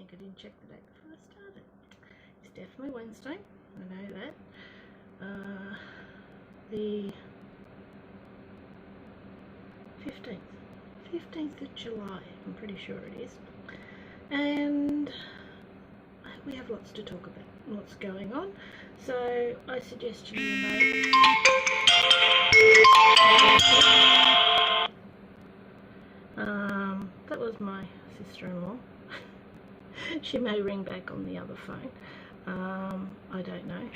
think I didn't check the date before I started. It's definitely Wednesday, I know that. The 15th of July, I'm pretty sure it is. And we have lots to talk about, lots going on. So I suggest you make that was my sister-in-law. She may ring back on the other phone. I don't know.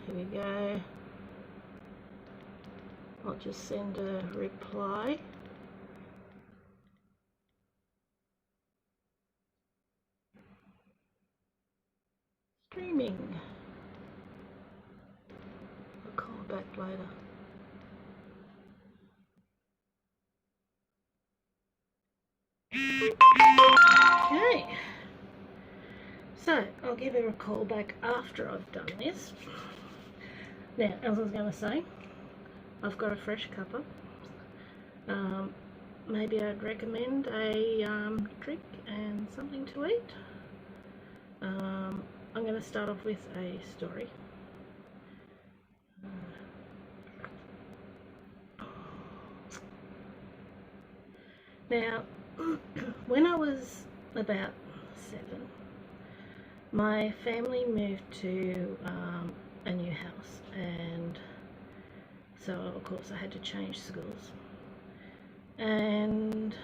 Here we go. I'll just send a reply. Streaming. I'll call back later. Okay. So I'll give her a call back after I've done this. Now, as I was going to say, I've got a fresh cuppa. Maybe I'd recommend a drink and something to eat. I'm going to start off with a story. Now, when I was about 7, my family moved to a new house, and so of course I had to change schools. And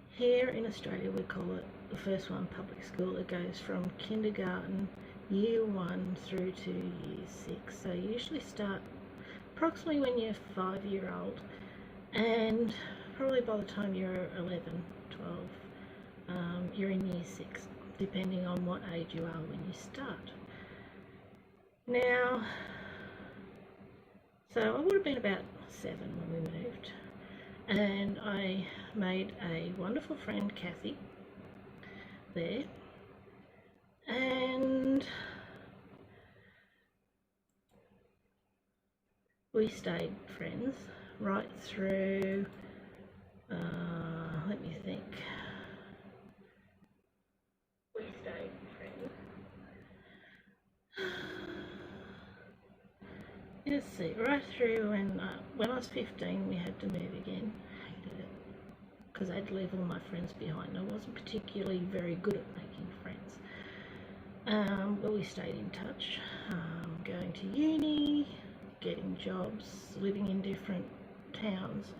here in Australia we call it the first one public school. It goes from kindergarten, year 1 through to year 6. So you usually start approximately when you're 5-year-old, and probably by the time you're 11, 12, you're in year 6, depending on what age you are when you start. Now, so I would have been about 7 when we moved, and I made a wonderful friend, Kathy, there, and we stayed friends right through, let me think, we stayed friends, let's see, right through when I was 15 we had to move again. Hated it, because I had to leave all my friends behind. I wasn't particularly very good at making friends. But we stayed in touch, going to uni, getting jobs, living in different towns.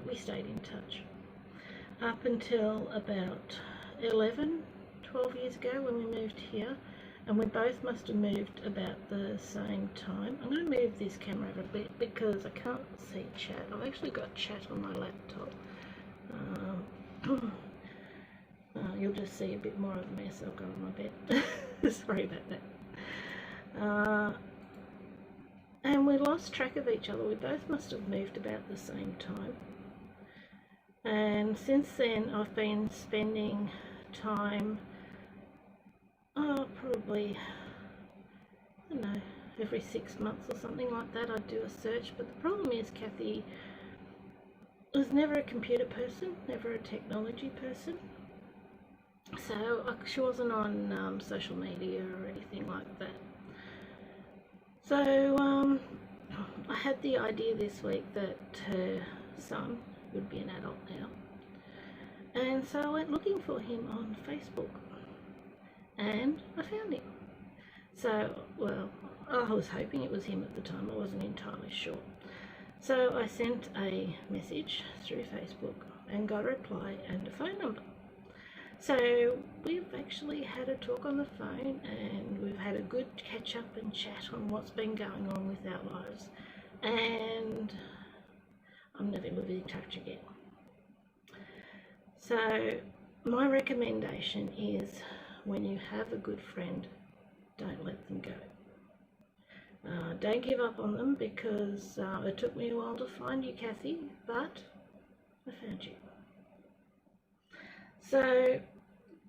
We stayed in touch up until about 12 years ago when we moved here, and we both must have moved about the same time. I'm going to move this camera over a bit because I can't see chat. I've actually got chat on my laptop. You'll just see a bit more of a mess I've got on my bed. Sorry about that. And we lost track of each other. We both must have moved about the same time. And since then I've been spending time, probably, I don't know, every 6 months or something like that I'd do a search. But the problem is Kathy was never a computer person, never a technology person. So she wasn't on social media or anything like that. So I had the idea this week that her son would be an adult now, and so I went looking for him on Facebook, and I found him. So, well, I was hoping it was him at the time. I wasn't entirely sure. So I sent a message through Facebook and got a reply and a phone number. So we've actually had a talk on the phone, and we've had a good catch up and chat on what's been going on with our lives, and I'm never going to be in touch again. So my recommendation is, when you have a good friend, don't let them go. Don't give up on them, because it took me a while to find you, Kathy, but I found you. So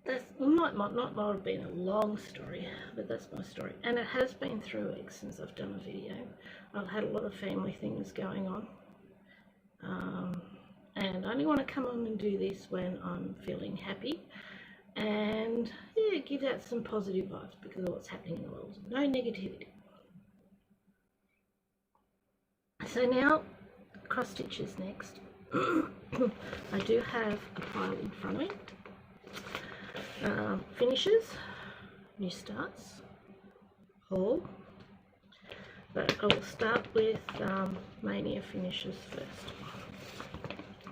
that might not have been a long story, but that's my story, and it has been 3 weeks since I've done a video. I've had a lot of family things going on, and only want to come on and do this when I'm feeling happy and yeah, give out some positive vibes because of what's happening in the world. No negativity. So now cross stitches next. I do have a pile in front of me. Finishes, new starts, haul. But I will start with Mania finishes first.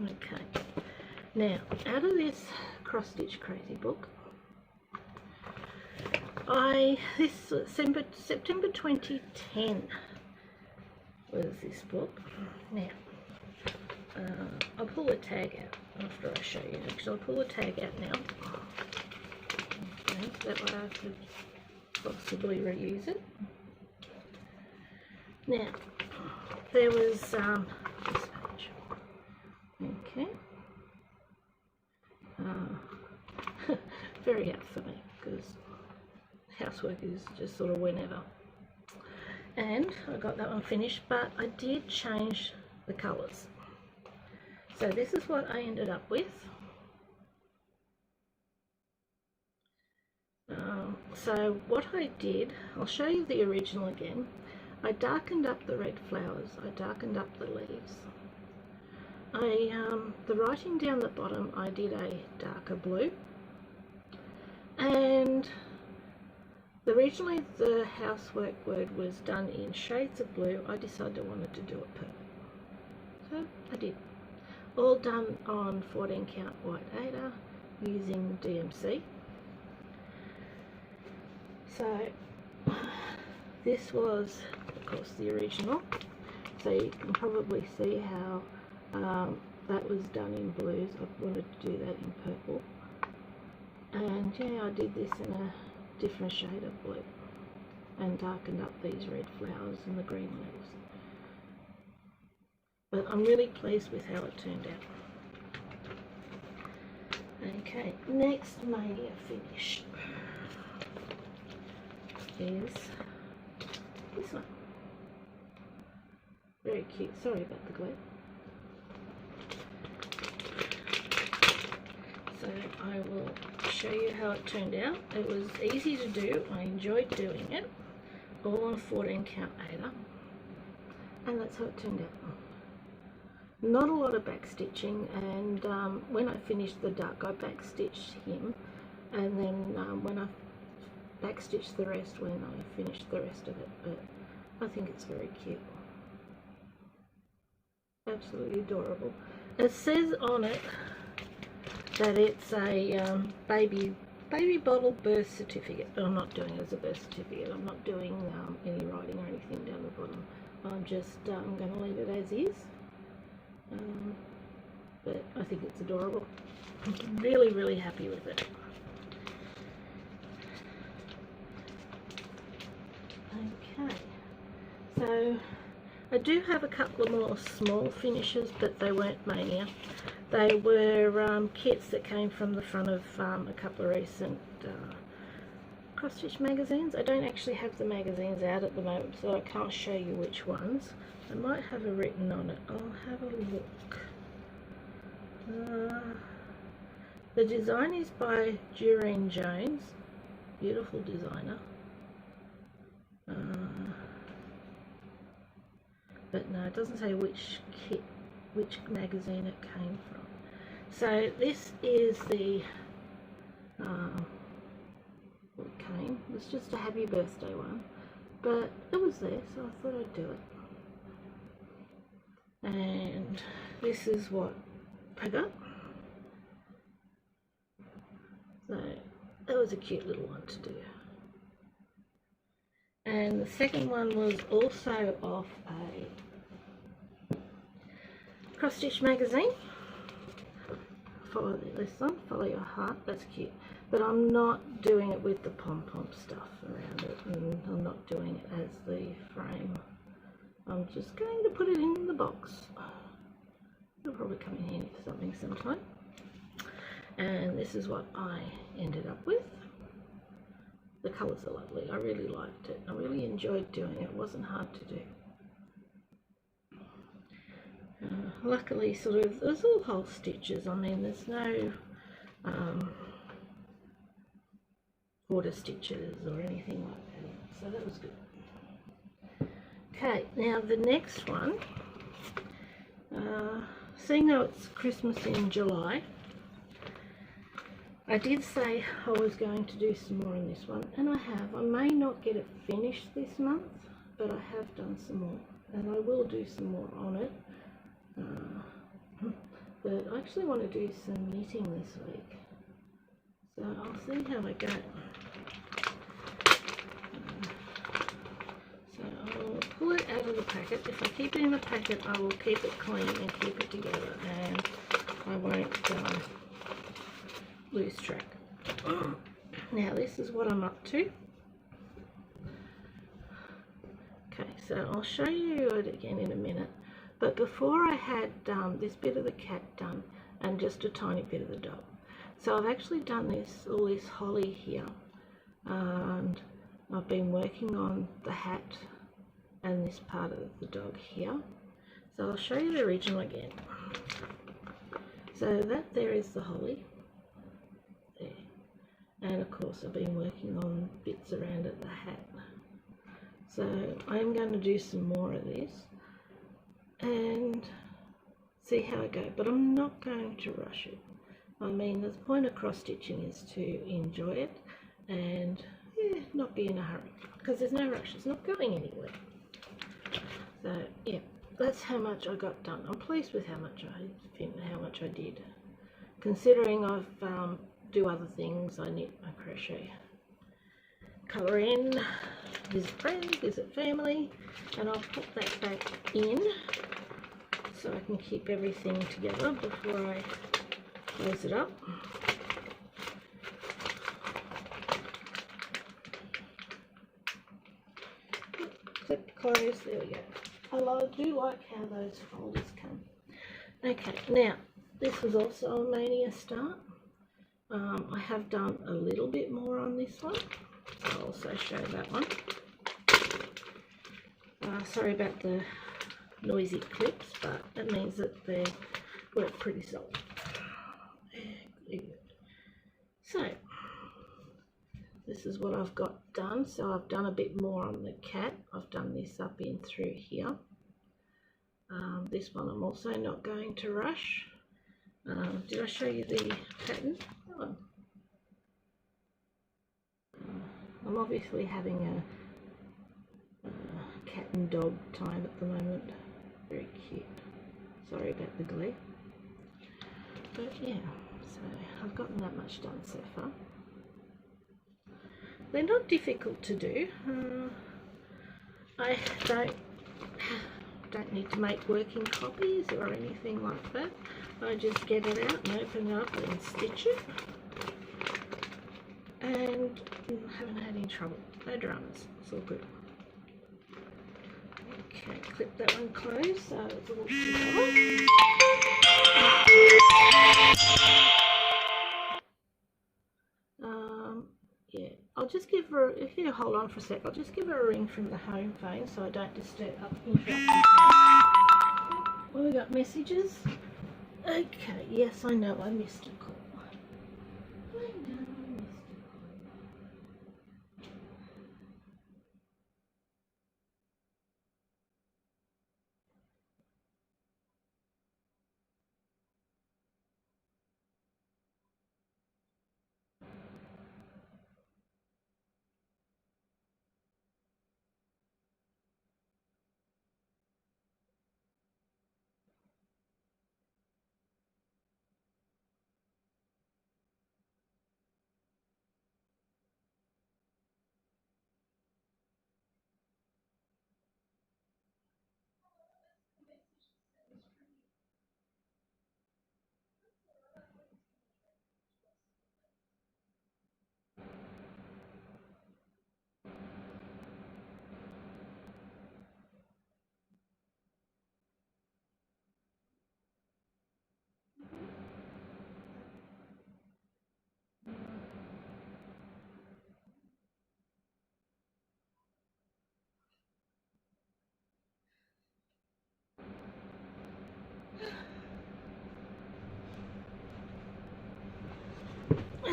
Okay. Now, out of this cross stitch crazy book, this September 2010 was this book. Now, I'll pull the tag out after I show you. Actually, I'll pull the tag out now. Okay, that way I could possibly reuse it. Now, there was this page. Okay. Very out for me because housework is just sort of whenever. And I got that one finished, but I did change the colours. So this is what I ended up with. So what I did, I'll show you the original again. I darkened up the red flowers, I darkened up the leaves. The writing down the bottom, I did a darker blue. And originally the housework word was done in shades of blue. I decided I wanted to do it purple. So I did. All done on 14 count white Ada using DMC. So this was, of course, the original. So you can probably see how that was done in blues. I wanted to do that in purple. And yeah, I did this in a different shade of blue and darkened up these red flowers and the green leaves. But I'm really pleased with how it turned out. Okay, next Mania finish is this one. Very cute. Sorry about the glare. So I will show you how it turned out. It was easy to do. I enjoyed doing it. All on 14 count Ada. And that's how it turned out. Not a lot of back stitching, and when I finished the duck I back stitched him, and then when I back stitched the rest when I finished the rest of it. But I think it's very cute. Absolutely adorable. It says on it that it's a baby bottle birth certificate, but I'm not doing it as a birth certificate. I'm not doing any writing or anything down the bottom. I'm just going to leave it as is. But I think it's adorable. I'm really, really happy with it. Okay, so I do have a couple of more small finishes, but they weren't Mania. They were kits that came from the front of a couple of recent cross stitch magazines. I don't actually have the magazines out at the moment, so I can't show you which ones. I might have it written on it. I'll have a look. The design is by Dureen Jones, beautiful designer. But no, it doesn't say which magazine it came from. So this is the what came. It was just a happy birthday one, but it was there, so I thought I'd do it. And this is what I got. So that was a cute little one to do. And the second one was also off a cross stitch magazine. Follow this one, follow your heart. That's cute. But I'm not doing it with the pom-pom stuff around it, and I'm not doing it as the frame. I'm just going to put it in the box. It'll probably come in handy for something sometime. And this is what I ended up with. The colours are lovely. I really liked it. I really enjoyed doing it. It wasn't hard to do. luckily sort of, there's all whole stitches. I mean, there's no quarter stitches or anything like that, so that was good. Okay, now the next one, seeing though it's Christmas in July, I did say I was going to do some more on this one, and I have. I may not get it finished this month, but I have done some more, and I will do some more on it. But I actually want to do some knitting this week, so I'll see how I go. So I'll pull it out of the packet. If I keep it in the packet, I will keep it clean and keep it together, and I won't lose track. Now this is what I'm up to. Okay, so I'll show you it again in a minute. But before I had this bit of the cat done and just a tiny bit of the dog. So I've actually done all this holly here, and I've been working on the hat and this part of the dog here. So I'll show you the original again. So that there is the holly there, and of course I've been working on bits around at the hat. So I'm going to do some more of this and see how I go, but I'm not going to rush it. I mean, the point of cross stitching is to enjoy it and not be in a hurry, because there's no rush, it's not going anywhere. So yeah, that's how much I got done. I'm pleased with how much I did, considering I've do other things. I knit, I crochet, colour in, visit friends, visit family, and I'll put that back in so I can keep everything together before I close it up. Clip, close, there we go. I do like how those folders come. Okay, now this was also a Mania start. I have done a little bit more on this one. I'll also show that one. Sorry about the noisy clips, but that means that they work pretty solid. So this is what I've got done. So I've done a bit more on the cat. I've done this up in through here. This one I'm also not going to rush. Did I show you the pattern? Oh. I'm obviously having a cat and dog time at the moment. Very cute. Sorry about the glare. But yeah, so I've gotten that much done so far. They're not difficult to do. I don't need to make working copies or anything like that. I just get it out and open it up and stitch it, and haven't had any trouble. No dramas, it's all good. Okay, clip that one closed so it's all together. Yeah, I'll just give her, if you hold on for a sec, I'll just give her a ring from the home phone so I don't interrupt. Well, we got messages. Okay, yes, I know I missed a call. I know I missed a call.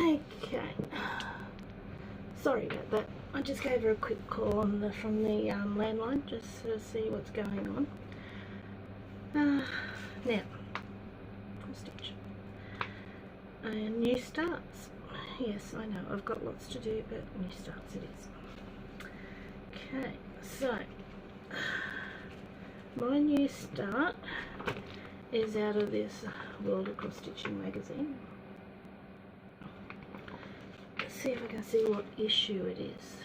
Okay. Sorry about that. I just gave her a quick call from the landline just to see what's going on. Now, stitch. New starts. Yes, I know, I've got lots to do, but new starts it is. Okay, so my new start is out of this World of Cross Stitching magazine. Let's see if I can see what issue it is.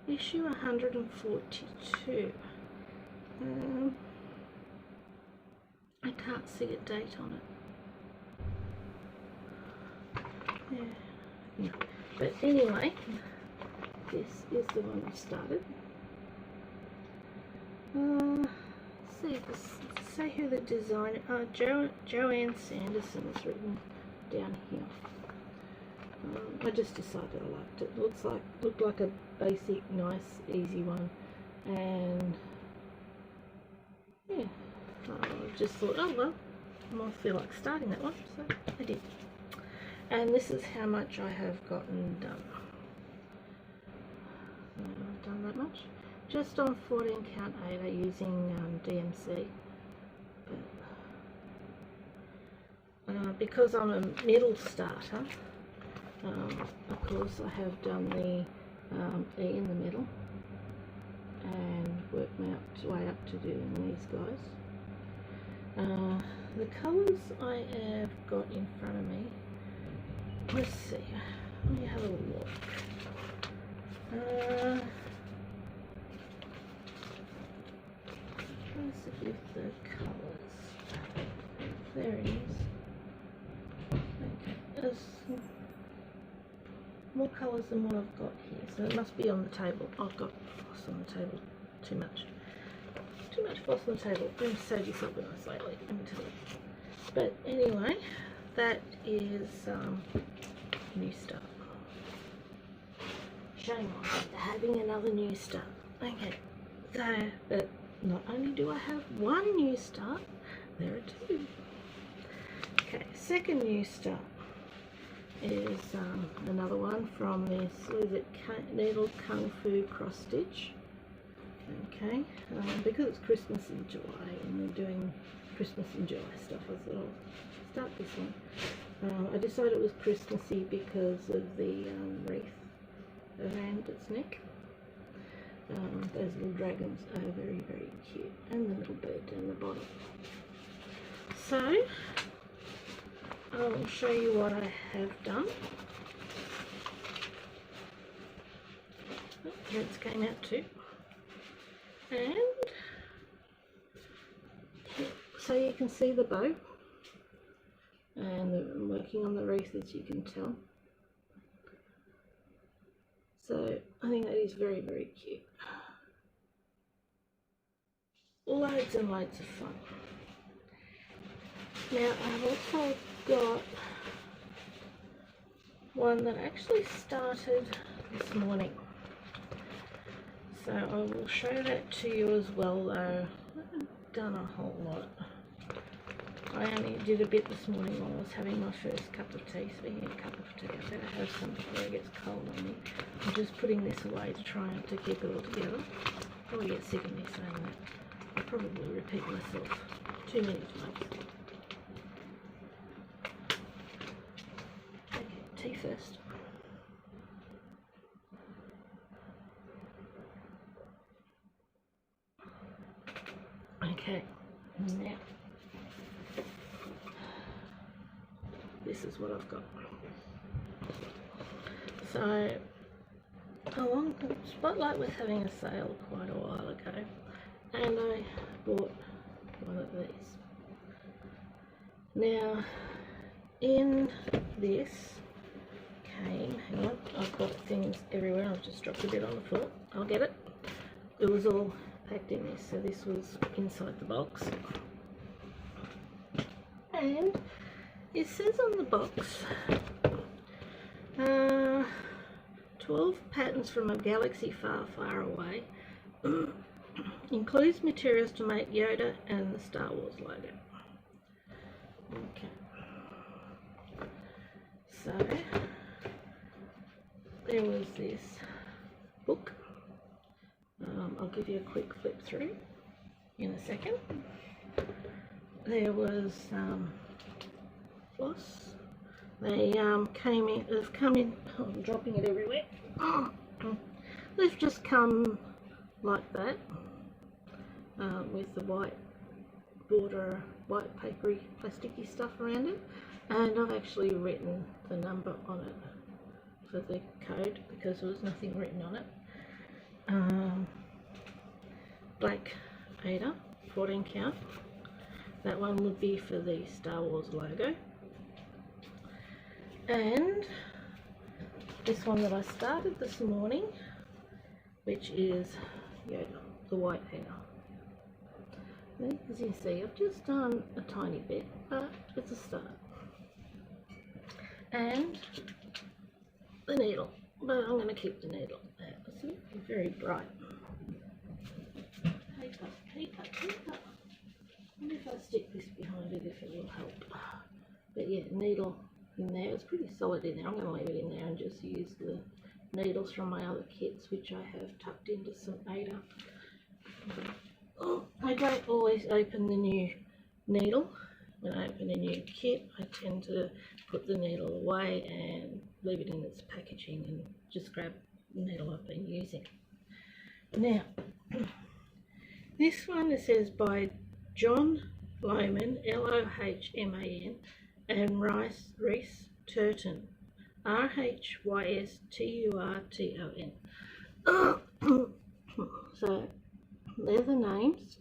Issue 142. I can't see a date on it. Yeah. No. But anyway, this is the one I started. Say who the designer. Joanne Sanderson is written down here. I just decided I liked it. Looked like a basic, nice, easy one, and yeah, I just thought, oh well, I might feel like starting that one, so I did. And this is how much I have gotten done. I've done that much, just on 14 count 8 using DMC. But because I'm a middle starter, of course I have done the E in the middle and worked my way up to doing these guys. The colours I have got in front of me, let's see, let me have a look. Let's see if the colours, there it is. Okay, there's more colours than what I've got here, so it must be on the table. I've got floss on the table, too much floss on the table. I'm so disorganised lately, let me tell you. But anyway, that is new start. Shame on having another new start. Okay, so but not only do I have one new start, there are two. Okay, second new start is another one from this, what is it, Needle Kung Fu Cross Stitch. Okay, because it's Christmas in July and we're doing Christmas in July stuff, I thought I'll start this one. I decided it was Christmassy because of the wreath around its neck. Those little dragons are very, very cute, and the little bird down the bottom. So I'll show you what I have done. Threads came out too, and so you can see the bow, and I'm working on the wreath, as you can tell. So I think that is very, very cute. Loads and loads of fun. Now I've also got one that actually started this morning, so I will show that to you as well, though I haven't done a whole lot. I only did a bit this morning while I was having my first cup of tea. Speaking of cup of tea, I better have some before it gets cold on me. I'm just putting this away to try to keep it all together. Probably get sick of me saying that. I'll probably repeat myself too many times. Okay, tea first. Okay, now this is what I've got. So, along Spotlight was having a sale quite a while ago, and I bought one of these. Now, in this came, hang on, I've got things everywhere. I've just dropped a bit on the floor. I'll get it. It was all packed in this, so this was inside the box. And it says on the box, 12 patterns from a galaxy far, far away. Includes materials to make Yoda and the Star Wars logo. Okay. So there was this book. I'll give you a quick flip through in a second. There was floss. They came in. They've come in. Oh, I'm dropping it everywhere. They've just come like that with the white border, white papery, plasticky stuff around it, and I've actually written the number on it for the code because there was nothing written on it. Black Ada, 14 count. That one would be for the Star Wars logo. And this one that I started this morning, which is Yoda, the white Ada. As you see, I've just done a tiny bit, but it's a start. And the needle, but I'm going to keep the needle there. See, it's very bright. Paper. I wonder if I stick this behind it, if it will help. But yeah, needle in there. It's pretty solid in there. I'm going to leave it in there and just use the needles from my other kits, which I have tucked into some Ada. I don't always open the new needle. When I open a new kit, I tend to put the needle away and leave it in its packaging and just grab the needle I've been using. Now, this one, it says by John Lohman, Lohman, and Rhys Turton, Rhysturton. So they're the names.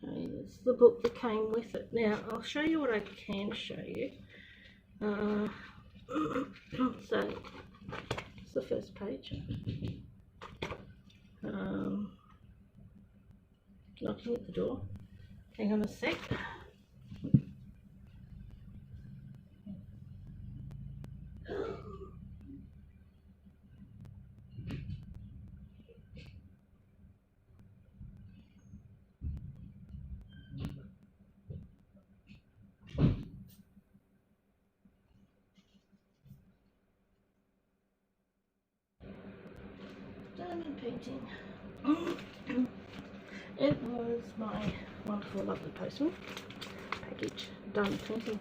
Okay, it's the book that came with it. Now I'll show you what I can show you. So it's the first page. Knocking at the door. Hang on a sec. Diamond painting. It was my wonderful, lovely postman package, diamond painting.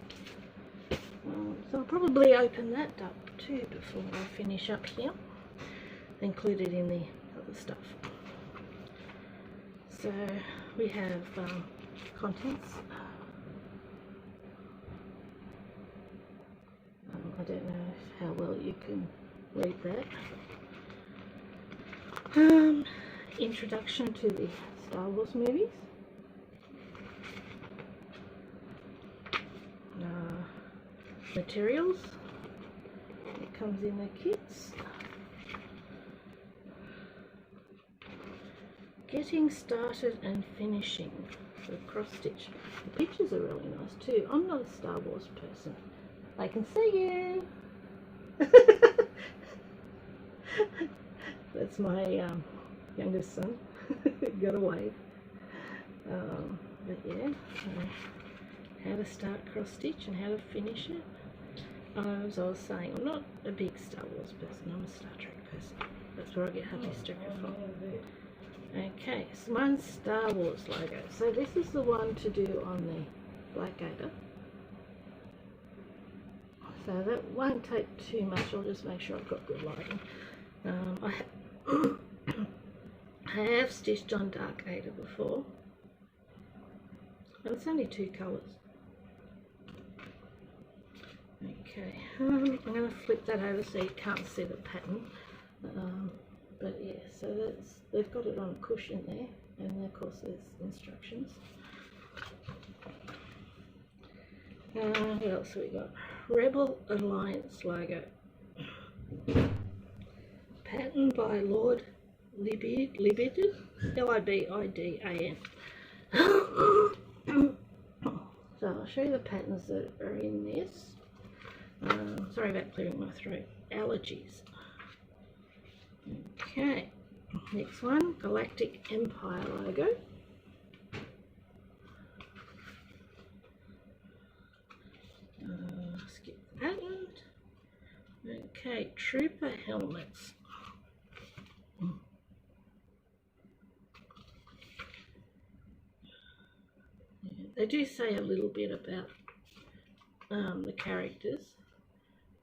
So I'll probably open that up too before I finish up here, included in the other stuff. So we have contents. I don't know how well you can read that. Introduction to the Star Wars movies. Materials. It comes in the kits. Getting started and finishing the cross stitch. The pictures are really nice too. I'm not a Star Wars person. I can see you. That's my youngest son. Got a wave. But yeah, how to start cross stitch and how to finish it. As I was saying, I'm not a big Star Wars person. I'm a Star Trek person. That's where I get happy sticker from. Okay, so mine's Star Wars logo. So this is the one to do on the Black Ada. So that won't take too much. I'll just make sure I've got good lighting. I have stitched on Dark Ada before, and it's only 2 colours. Okay, I'm going to flip that over so you can't see the pattern. But yeah, so that's, they've got it on a cushion there, and of course there's instructions. What else have we got? Rebel Alliance logo. Pattern by Lord Libidan, Libidan. So I'll show you the patterns that are in this. Sorry about clearing my throat. Allergies. Okay, next one, Galactic Empire logo. Skip the pattern. Okay, trooper helmets. Yeah, they do say a little bit about the characters.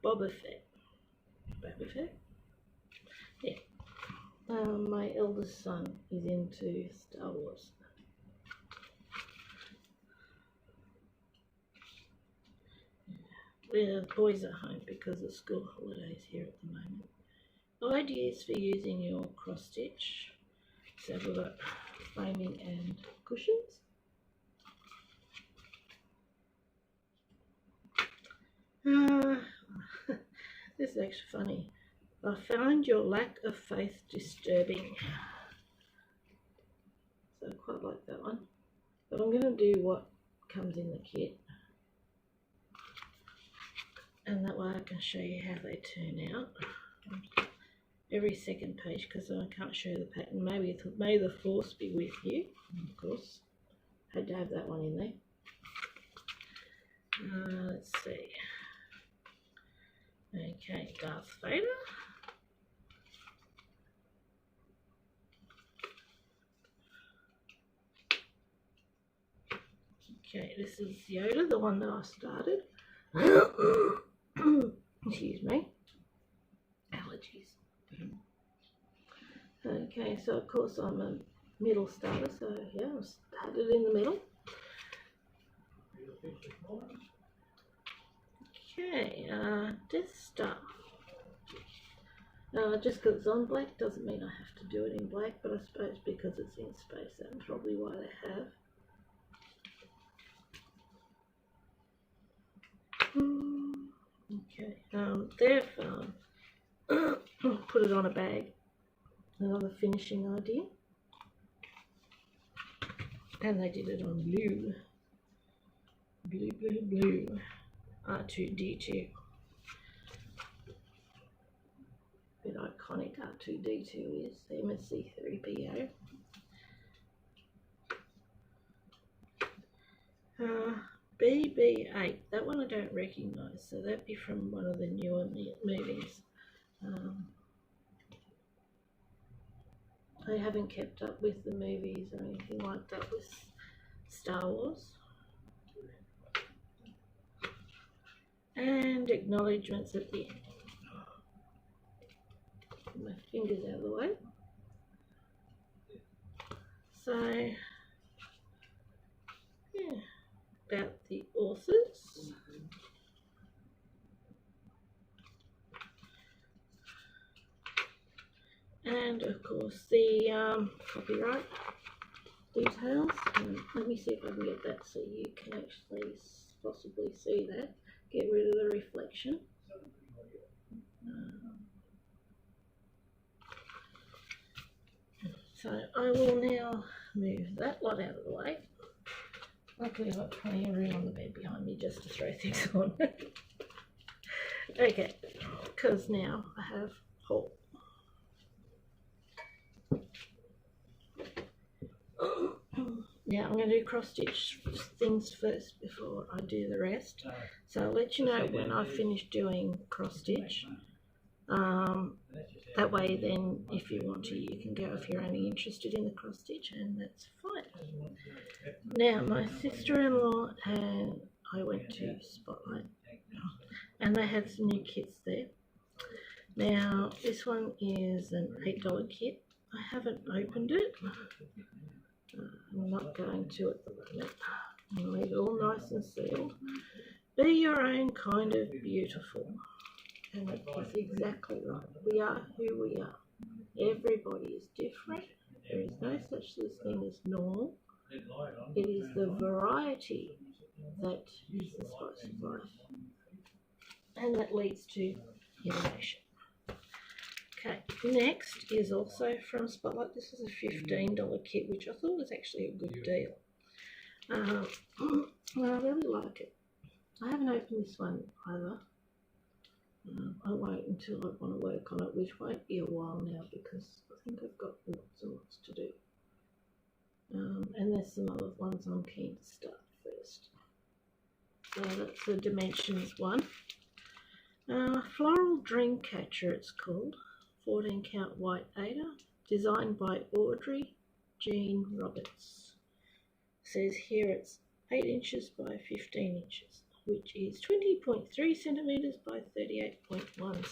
Boba Fett. Boba Fett? Yeah. My eldest son is into Star Wars. The boys are home because of school holidays here at the moment. Ideas for using your cross stitch. So we've got framing and cushions. This is actually funny. I found your lack of faith disturbing. So I quite like that one. But I'm going to do what comes in the kit. And that way I can show you how they turn out. Every second page, because I can't show the pattern. May the force be with you. Of course, had to have that one in there. Let's see. Okay, Darth Vader. Okay, this is Yoda, the one that I started. Excuse me. Allergies. Okay, so of course I'm a middle starter, so yeah, I started in the middle. Okay, Death Star. Just because it's on black doesn't mean I have to do it in black, but I suppose because it's in space, that's probably why they have. Okay, they've put it on a bag. Another finishing idea. And they did it on blue. Blue. R2-D2. Bit iconic R2-D2 is the MSC3PO. BB-8, that one I don't recognise, so that'd be from one of the newer movies. I haven't kept up with the movies or anything like that with Star Wars. And acknowledgements at the end. Put my fingers out of the way. So, yeah, about the authors. And of course the copyright details. Let me see if I can get that so you can actually possibly see that. Get rid of the reflection. So I will now move that lot out of the way. Luckily I've got plenty of room on the bed behind me just to throw things on. Okay, because now I have hole. Now I'm going to do cross stitch things first before I do the rest. So I'll let you know when I finish doing cross stitch. That way then if you want to you can go if you're only interested in the cross stitch, and that's fine. Now my sister-in-law and I went to Spotlight and they had some new kits there. Now this one is an $8 kit. I haven't opened it. I'm not going to at the moment. I'll leave it all nice and sealed. Be your own kind of beautiful. And that is exactly right. We are who we are. Everybody is different. There is no such thing as normal. It is the variety that is the spice of life. And that leads to innovation. Okay, next is also from Spotlight. This is a $15 kit, which I thought was actually a good deal. I really like it. I haven't opened this one either. I'll wait until I want to work on it, which won't be a while now because I think I've got lots and lots to do. And there's some other ones I'm keen to start first. So that's the Dimensions one. Floral Dreamcatcher it's called, 14 count white Ada, designed by Audrey Jean Roberts. Says here it's 8 inches by 15 inches, which is 20.3 centimetres by 38.1 centimetres.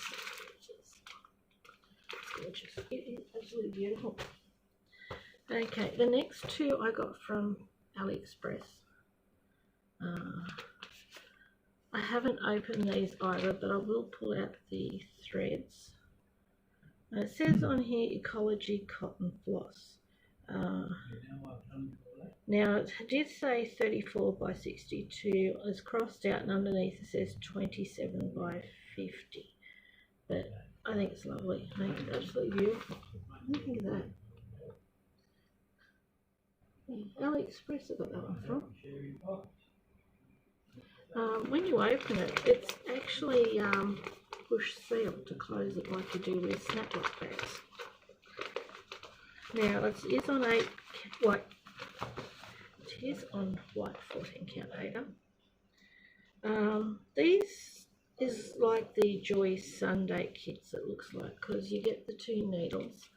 It's gorgeous. It is absolutely beautiful. Okay, the next two I got from AliExpress. I haven't opened these either, but I will pull out the threads. It says on here Ecology Cotton Floss. Now it did say 34 by 62. It's crossed out and underneath it says 27 by 50. But I think it's lovely. I think it's absolutely beautiful. Look at that. Yeah, AliExpress I got that one from. When you open it, it's actually push sealed to close it like you do with snapback bags. Now it is on white 14 count Ada. These is like the Joy Sunday kits, it looks like, because you get the 2 needles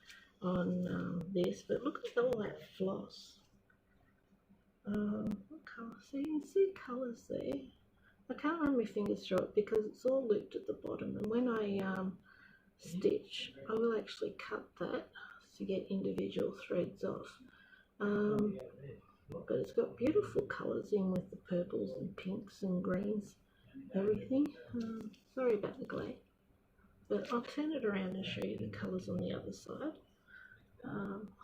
on this, but look at all that floss. What colour? So you can see colours there. I can't run my fingers through it because it's all looped at the bottom, and when I stitch I will actually cut that to get individual threads off. But it's got beautiful colours in with the purples and pinks and greens, everything. Sorry about the glare, but I'll turn it around and show you the colours on the other side.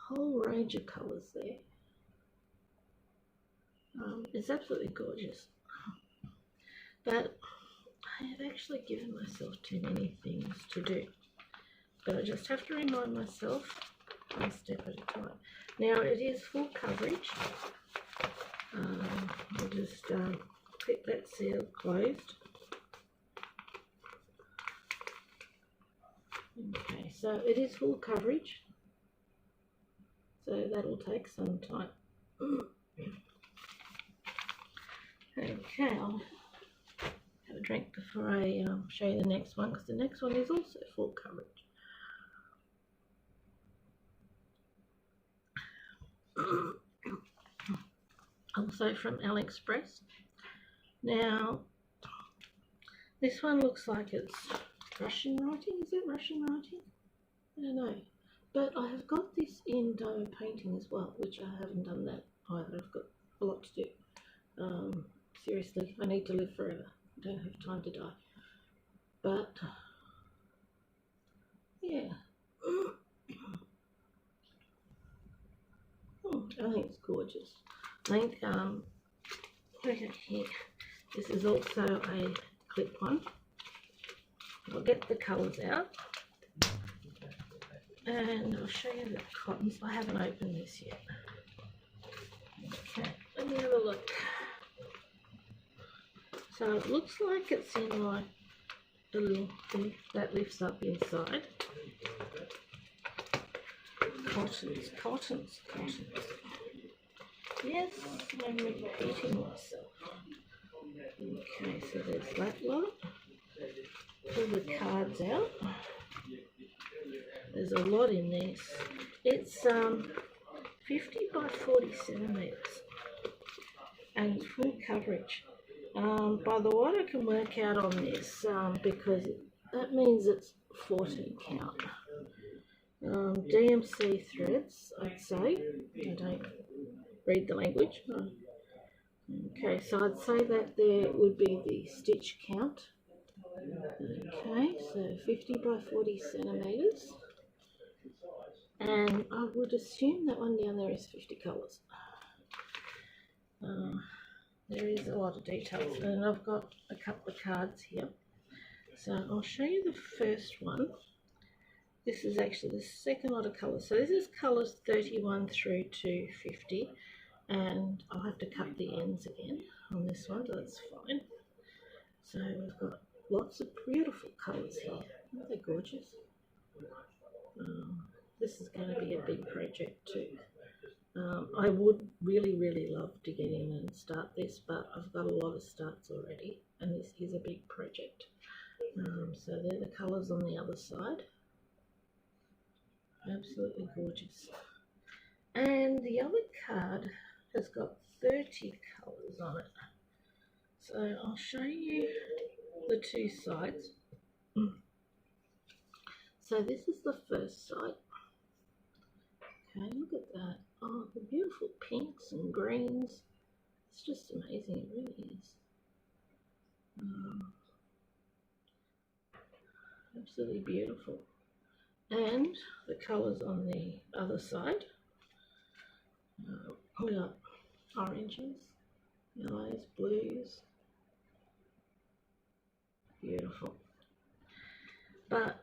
Whole range of colours there. It's absolutely gorgeous. But I have actually given myself too many things to do. But I just have to remind myself one step at a time. Now it is full coverage. I'll just clip that seal closed. Okay, so it is full coverage. So that'll take some time. Okay, I'll have a drink before I show you the next one, because the next one is also full coverage. Also from AliExpress. Now, this one looks like it's Russian writing. Is it Russian writing? I don't know. But I have got this in dough painting as well, which I haven't done that either. I've got a lot to do. Seriously, I need to live forever. I don't have time to die. But, yeah. I think it's gorgeous. I think, okay, here. This is also a clip one. I'll get the colours out. And I'll show you the cottons. I haven't opened this yet. Okay, let me have a look. So it looks like it's in like a little thing that lifts up inside. Cottons, cottons, cottons. Yes, I'm repeating myself. Okay, so there's that lot. Pull the cards out. There's a lot in this. It's 50 by 40 centimetres and full coverage. By the what I can work out on this, because that means it's 14 count. DMC threads, I'd say. I don't read the language. Okay, so I'd say that there would be the stitch count. Okay, so 50 by 40 centimetres. And I would assume that one down there is 50 colours. There is a lot of details, and I've got a couple of cards here. So I'll show you the first one. This is actually the second lot of colours. So this is colours 31 through to 50, and I'll have to cut the ends again on this one, so that's fine. So we've got lots of beautiful colours here. Aren't they gorgeous? This is going to be a big project too. I would really love to get in and start this, but I've got a lot of starts already, and this is a big project. So they're the colours on the other side. Absolutely gorgeous. And the other card has got 30 colours on it. So I'll show you the two sides. So this is the first side. Okay, look at that. Oh, the beautiful pinks and greens. It's just amazing, it really is. Absolutely beautiful. And the colours on the other side. We got oranges, yellows, blues. Beautiful. But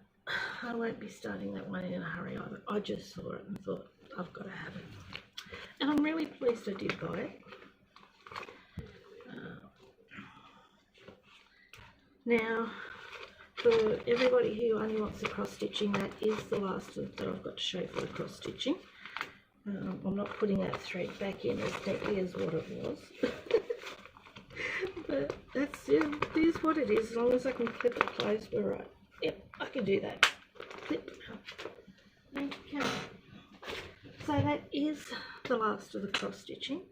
I won't be starting that one in a hurry either. I just saw it and thought, I've got to have it. And I'm really pleased I did buy it. Now, for everybody who only wants the cross stitching, that is the last that I've got to show for the cross stitching. I'm not putting that thread back in as neatly as what it was. But that's it. It is what it is. As long as I can clip it closed, we're right. Yep, I can do that. Clip. Okay. So that is the last of the cross stitching.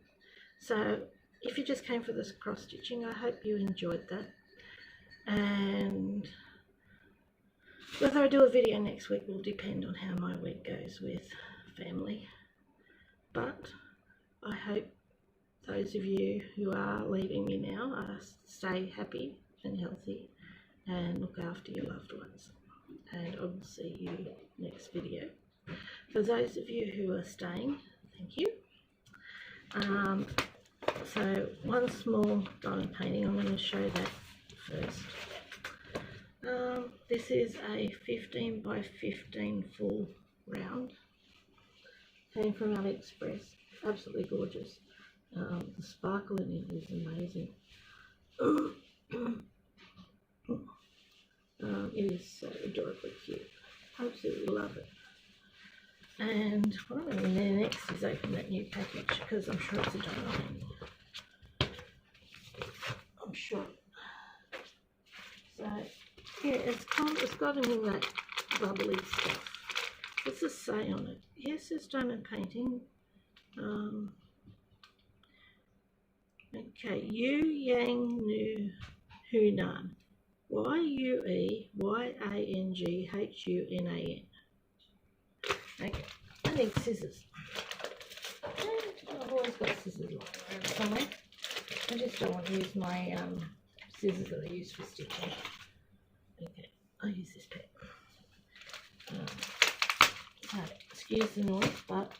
So if you just came for this cross stitching, I hope you enjoyed that. And whether I do a video next week will depend on how my week goes with family. But I hope those of you who are leaving me now stay happy and healthy and look after your loved ones. And I will see you next video. For those of you who are staying, thank you. So one small diamond painting, I'm going to show that first. This is a 15 by 15 full round. Came from AliExpress. Absolutely gorgeous. The sparkle in it is amazing. It is so adorably cute. Absolutely love it. And what I'm going to do next is open that new package because I'm sure it's a diamond. I'm sure. So yeah, it's got in that bubbly stuff. What's this say on it? Yes, it's diamond painting. Okay, Yu Yang Nu Hunan. Yueyanghunnan. Okay, I need scissors. I've always got scissors lying around somewhere. I just don't want to use my scissors that I use for stitching. Okay, I'll use this pen. So, excuse the noise, but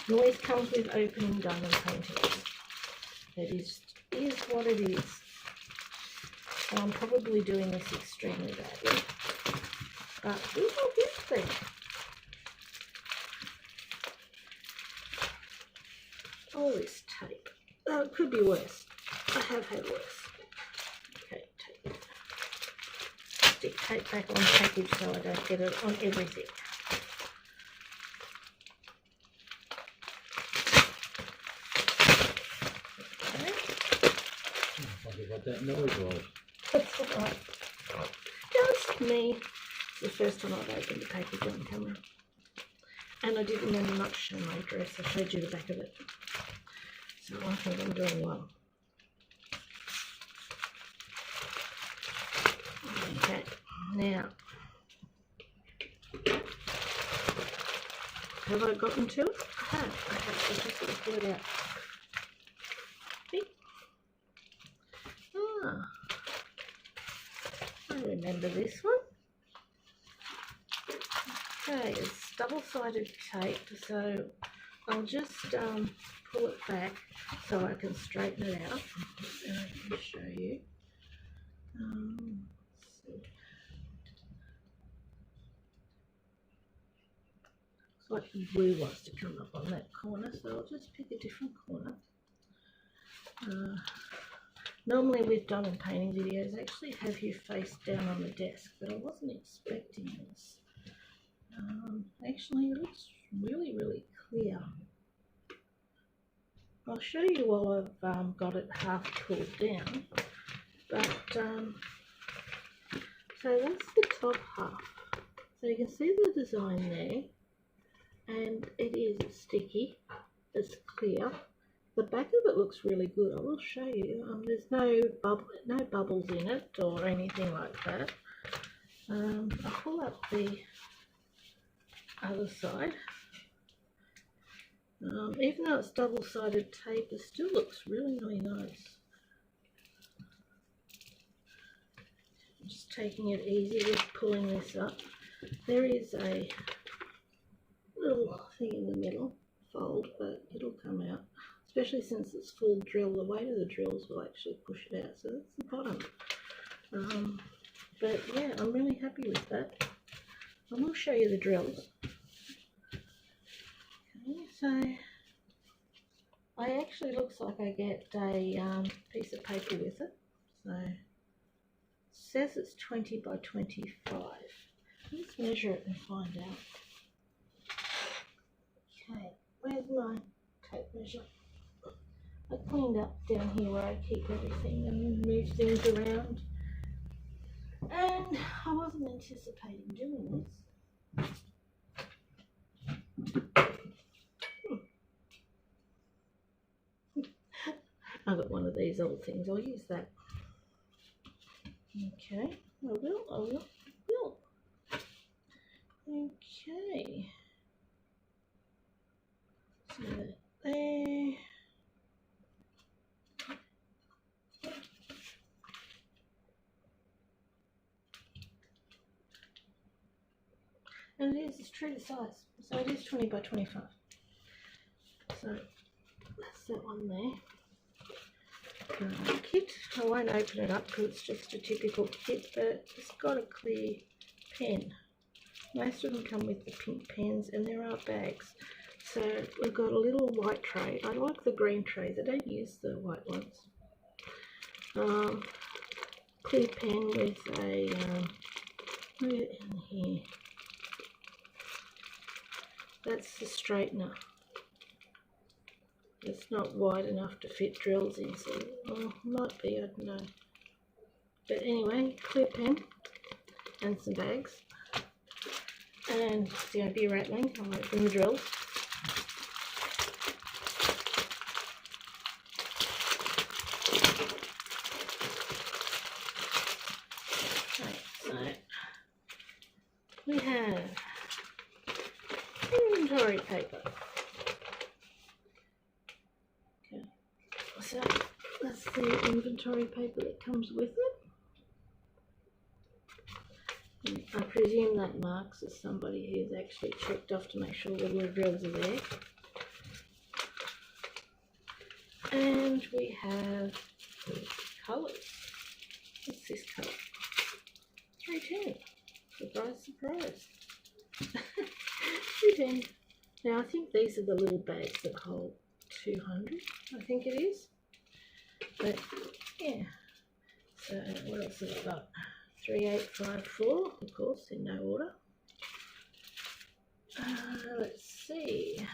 noise comes with opening diamond paintings. It is what it is. And I'm probably doing this extremely badly. But we will get there. All this tape. Oh, it could be worse. I have had worse. Okay, tape. Stick tape back on package so I don't get it on everything. Okay. What that noise was. That's all right. Just me. It's the first time I've opened the package on camera. And I did remember not to show my address. I showed you the back of it. So I think I'm doing well. Okay, now, have I gotten to it? I have. Okay, so just got to pull it out. See? Ah, I remember this one. Okay, it's double-sided tape, so I'll just pull it back so I can straighten it out and I can show you. Looks like the blue wants to come up on that corner, so I'll just pick a different corner. Normally with diamond painting videos, I actually have you face down on the desk, but I wasn't expecting this. Actually, it looks really, really clear. I'll show you while I've got it half pulled down. But so that's the top half. So you can see the design there, and it is sticky. It's clear. The back of it looks really good. I will show you. There's no bubbles in it or anything like that. I'll pull up the other side. Even though it's double-sided tape, it still looks really, really nice. I'm just taking it easy with pulling this up. There is a little thing in the middle, fold, but it'll come out. Especially since it's full drill, the weight of the drills will actually push it out. So that's the bottom. But yeah, I'm really happy with that. I'm going to show you the drills. Okay, so I actually looks like I get a piece of paper with it. So it says it's 20 by 25. Let's measure it and find out. Okay, where's my tape measure? I cleaned up down here where I keep everything and move things around. And I wasn't anticipating doing this. I've got one of these old things. I'll use that. Okay, I will. Okay. So there. And it's true to size. So it is 20 by 25. So that's that one there. Kit. I won't open it up because it's just a typical kit, but it's got a clear pen. Most of them come with the pink pens, and there are bags. So we've got a little white tray. I like the green trays. I don't use the white ones. Clear pen with a put it in here. That's the straightener. It's not wide enough to fit drills in, so might be, I don't know. But anyway, clear pen and some bags. And it's going to be rattling. I'll open the drills. Okay, so we have inventory paper. Okay, so that's the inventory paper that comes with it. I presume that marks as somebody who's actually checked off to make sure all the drills are there. And we have colours. What's this colour? 310. Surprise, surprise. 310. Now I think these are the little bags that hold 200, I think it is. But yeah. So what else have I got? 3854, of course, in no order. Let's see.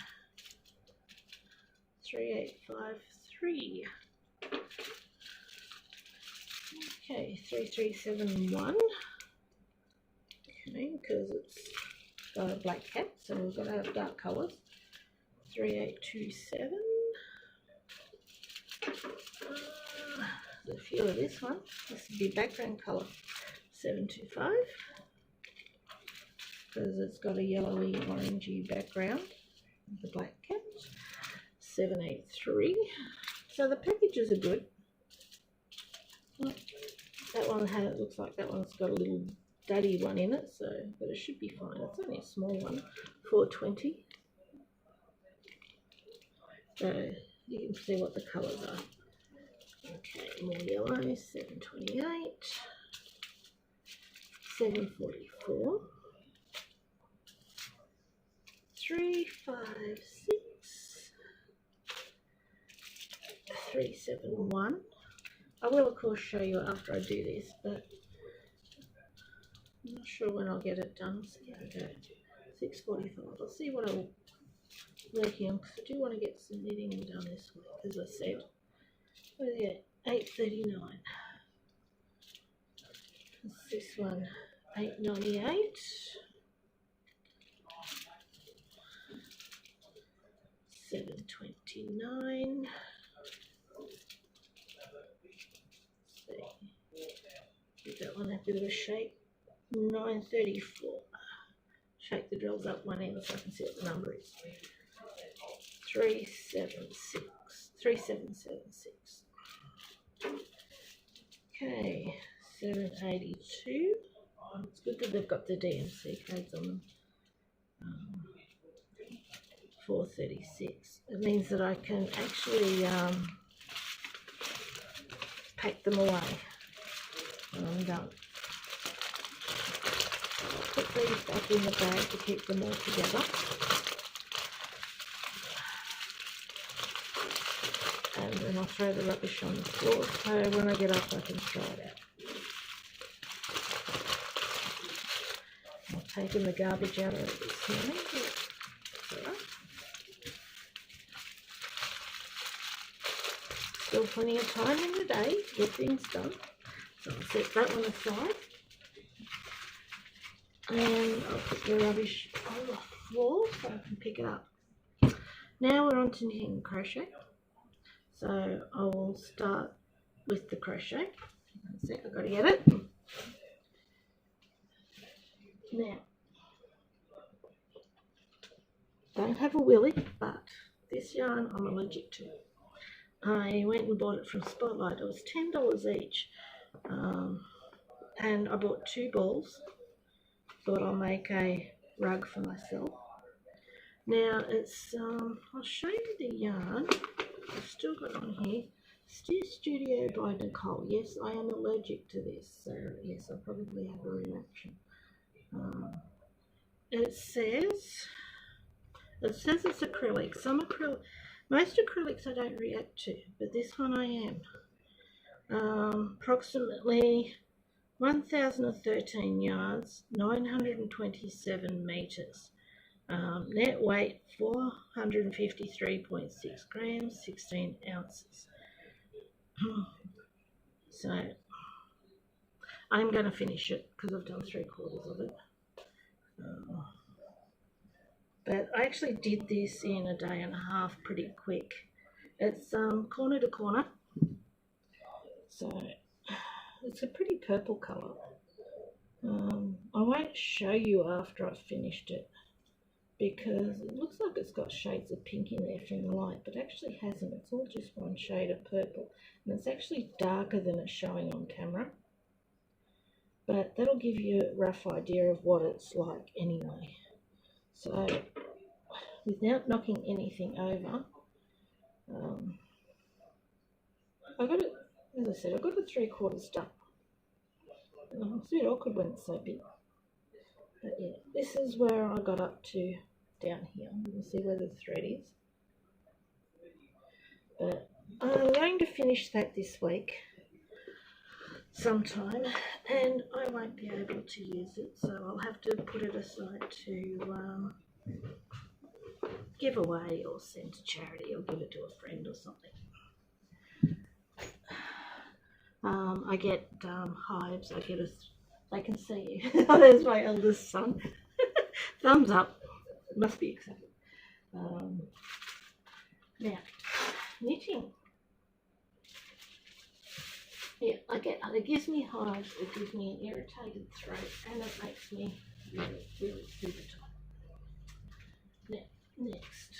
3853. Okay, 3371. Okay, because it's got a black cap, so we've got to have dark colours. 3827. There's a few of this one. This would be background colour. 725, because it's got a yellowy orangey background with the black cap. 783. So the packages are good. Well, that one looks like that one's got a little daddy one in it, so but it should be fine. It's only a small one. 420. So you can see what the colours are. Okay, more yellow. 728. 744, 356, 371. I will of course show you after I do this, but I'm not sure when I'll get it done. So here we go. 645. I'll see what I'll vacuum because I do want to get some knitting done this week, as I said. What is it? 8.39. This one, 8.98. 7.29. Give that one a bit of a shake. 9.34. Shake the drills up one end so I can see what the number is. 376. 3776. Okay, 782. It's good that they've got the DMC codes on them. 436. It means that I can actually pack them away when I'm done. Put these back in the bag to keep them all together. And then I'll throw the rubbish on the floor so when I get up I can throw it out. I've taken the garbage out of it this morning. Still plenty of time in the day to get things done. So I'll set that one aside. And I'll put the rubbish on the floor so I can pick it up. Now we're on to knitting and crochet. So I will start with the crochet. One sec, I've got to get it. Now, don't have a willy, but this yarn I'm allergic to. I went and bought it from Spotlight. It was $10 each. And I bought 2 balls. Thought I'll make a rug for myself. Now it's, I'll show you the yarn. I've still got on here. Steer Studio by Nicole. Yes, I am allergic to this, so yes, I'll probably have a reaction. It says it's acrylic. Most acrylics I don't react to, but this one I am. Approximately 1,013 yards, 927 meters. Net weight 453.6 grams, 16 ounces. So I'm going to finish it because I've done 3/4 of it. But I actually did this in a day and a half pretty quick. It's corner to corner. So it's a pretty purple colour. I won't show you after I've finished it because it looks like it's got shades of pink in there from the light, but actually hasn't. It's all just one shade of purple, and it's actually darker than it's showing on camera. But that'll give you a rough idea of what it's like anyway. So without knocking anything over, I got it, as I said, I got it 3/4 done. It's a bit awkward when it's so big. But yeah, this is where I got up to down here. You can see where the thread is. But I'm going to finish that this week sometime, and I won't be able to use it, so I'll have to put it aside to give away or send to charity or give it to a friend or something. I get hives. I can see you. There's my eldest son. Thumbs up. Must be accepted. Now, knitting. Yeah, it gives me hives, it gives me an irritated throat, and it makes me really, really super tired. Next.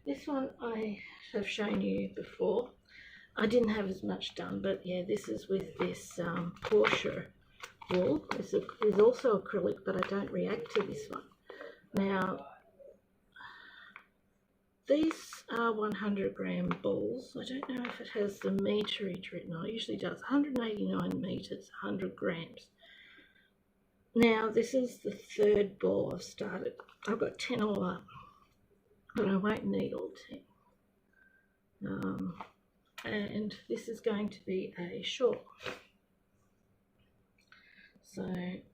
This one I have shown you before. I didn't have as much done, but yeah, this is with this Porsche wool. This is also acrylic, but I don't react to this one. Now, these are 100 gram balls. I don't know if it has the meterage written on it. It usually does. 189 meters, 100 grams. Now, this is the 3rd ball I've started. I've got 10 all up, but I won't need all 10. And this is going to be a shawl. So it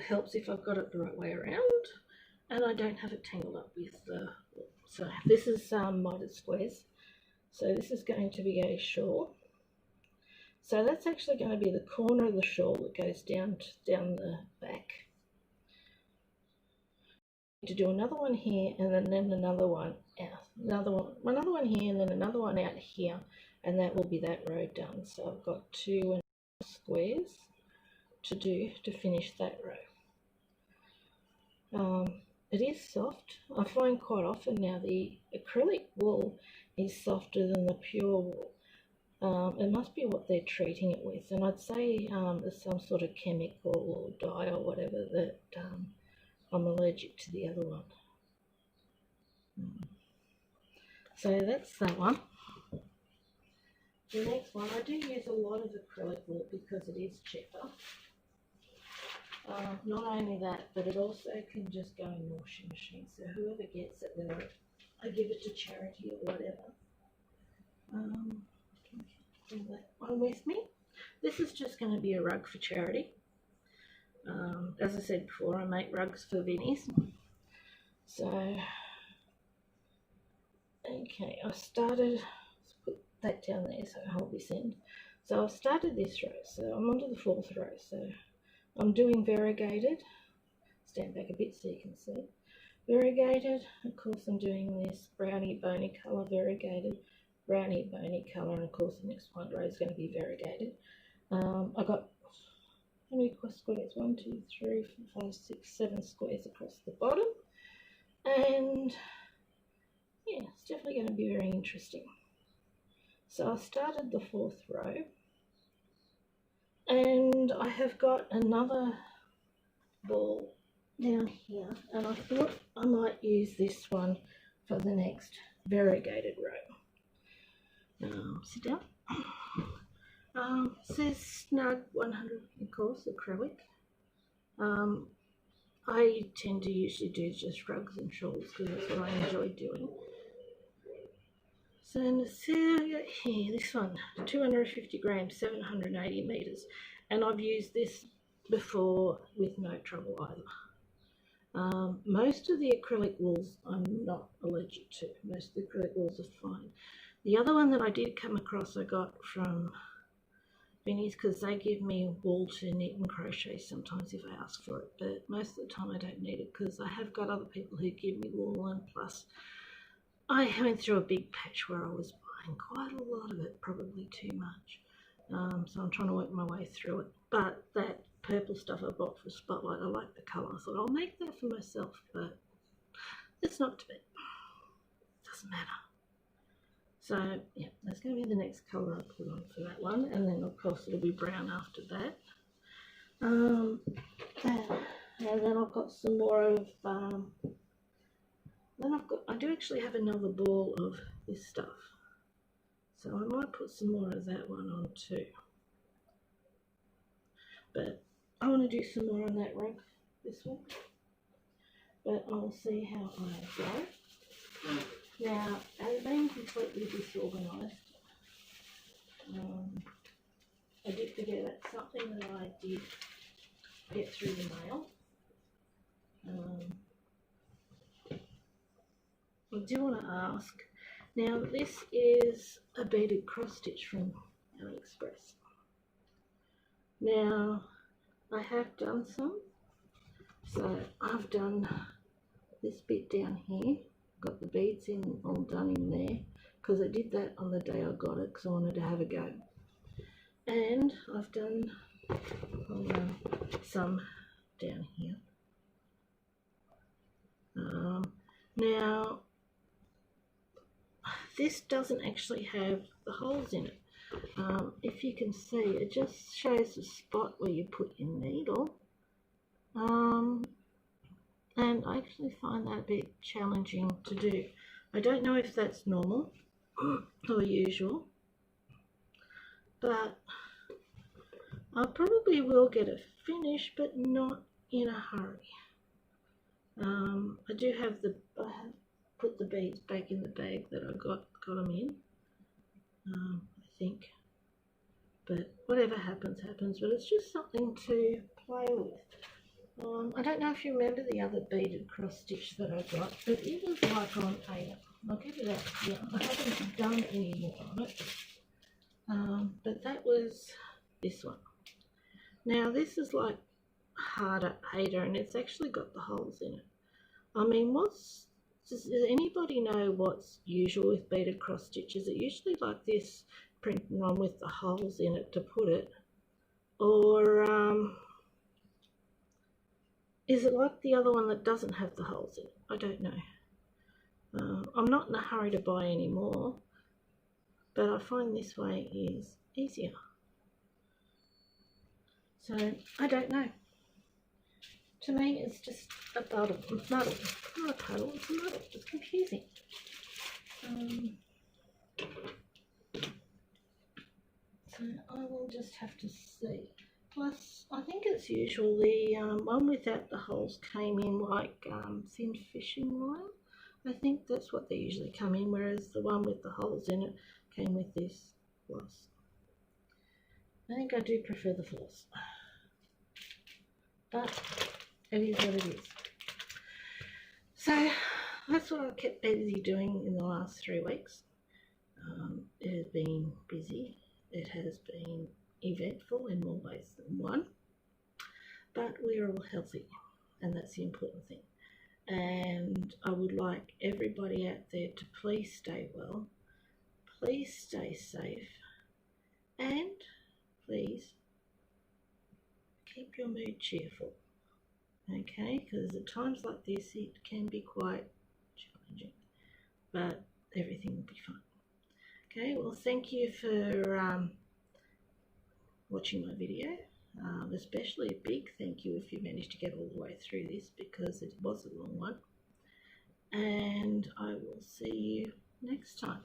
helps if I've got it the right way around. and I don't have it tangled up with the, so this is mitered squares. So this is going to be a shawl. So that's actually going to be the corner of the shawl that goes down the back. To do another one here, and then another one out, another one here, and then another one out here, and that will be that row done. So I've got 2 squares to do to finish that row. It is soft. I find quite often now the acrylic wool is softer than the pure wool. It must be what they're treating it with, and I'd say there's some sort of chemical or dye or whatever that I'm allergic to the other one. So that's that one. The next one, I do use a lot of acrylic wool because it is cheaper. Not only that, but it also can just go in the washing machine. So whoever gets it, whether I give it to charity or whatever. Bring that one with me. This is just going to be a rug for charity. As I said before, I make rugs for Vinnies. So, okay, I started, let's put that down there so I hold this end. So I've started this row, so I'm onto the 4th row. So I'm doing variegated. Stand back a bit so you can see. Variegated, of course I'm doing this brownie bony colour, variegated, brownie bony colour, and of course the next one row is going to be variegated. I got how many squares? 1, 2, 3, 4, 5, 6, 7 squares across the bottom, and yeah, it's definitely going to be very interesting. So I started the 4th row, and I have got another ball down here, and I thought I might use this one for the next variegated row. Sit down. It says Snug 100, of course, acrylic. I tend to usually do just rugs and shawls because that's what I enjoy doing. So here, this one, 250 grams, 780 meters, and I've used this before with no trouble either. Most of the acrylic wools I'm not allergic to. Most of the acrylic wools are fine. The other one that I did come across I got from Vinnies because they give me wool to knit and crochet sometimes if I ask for it, but most of the time I don't need it because I have got other people who give me wool, and plus I went through a big patch where I was buying quite a lot of it, probably too much. So I'm trying to work my way through it. But that purple stuff I bought for Spotlight, I like the colour. I thought I'll make that for myself, but it's not to be. Doesn't matter. So yeah, that's going to be the next colour I put on for that one, and then of course it'll be brown after that. And then I've got some more of. Then I do actually have another ball of this stuff, so I might put some more of that one on too. But I want to do some more on that rug, this one. But I'll see how I go. Now, I've been completely disorganised. I did forget that's something that I did get through the mail. I do want to ask, now this is a beaded cross stitch from AliExpress. Now, I have done some, so I've done this bit down here, got the beads in all done in there, because I did that on the day I got it because I wanted to have a go. And I've done some down here. Now, this doesn't actually have the holes in it. If you can see, it just shows the spot where you put your needle. And I actually find that a bit challenging to do. I don't know if that's normal or usual, but I probably will get it finished, but not in a hurry. I do have I have put the beads back in the bag that I got them in, I think. But whatever happens, happens. But it's just something to play with. I don't know if you remember the other beaded cross stitch that I got, but it was like on a, I'll get it out here, I haven't done any more on it, but that was this one. Now this is like harder Ada, and it's actually got the holes in it. I mean, does anybody know what's usual with beaded cross stitches? It usually like this, printing on with the holes in it to put it, or is it like the other one that doesn't have the holes in it? I don't know. I'm not in a hurry to buy any more, but I find this way is easier. So I don't know. To me, it's just a muddle. Not a puddle, it's a muddle. It's confusing. So I will just have to see. Plus, I think it's usual the one without the holes came in like thin fishing line. I think that's what they usually come in, whereas the one with the holes in it came with this floss. I think I do prefer the floss, but it is what it is. So that's what I kept busy doing in the last 3 weeks. It has been busy. It has been eventful in more ways than one, but we're all healthy, and that's the important thing. And I would like everybody out there to please stay well, please stay safe, and please keep your mood cheerful, okay? Because at times like this it can be quite challenging, but everything will be fine. Okay, well, thank you for watching my video. Especially a big thank you if you managed to get all the way through this, because it was a long one. And I will see you next time.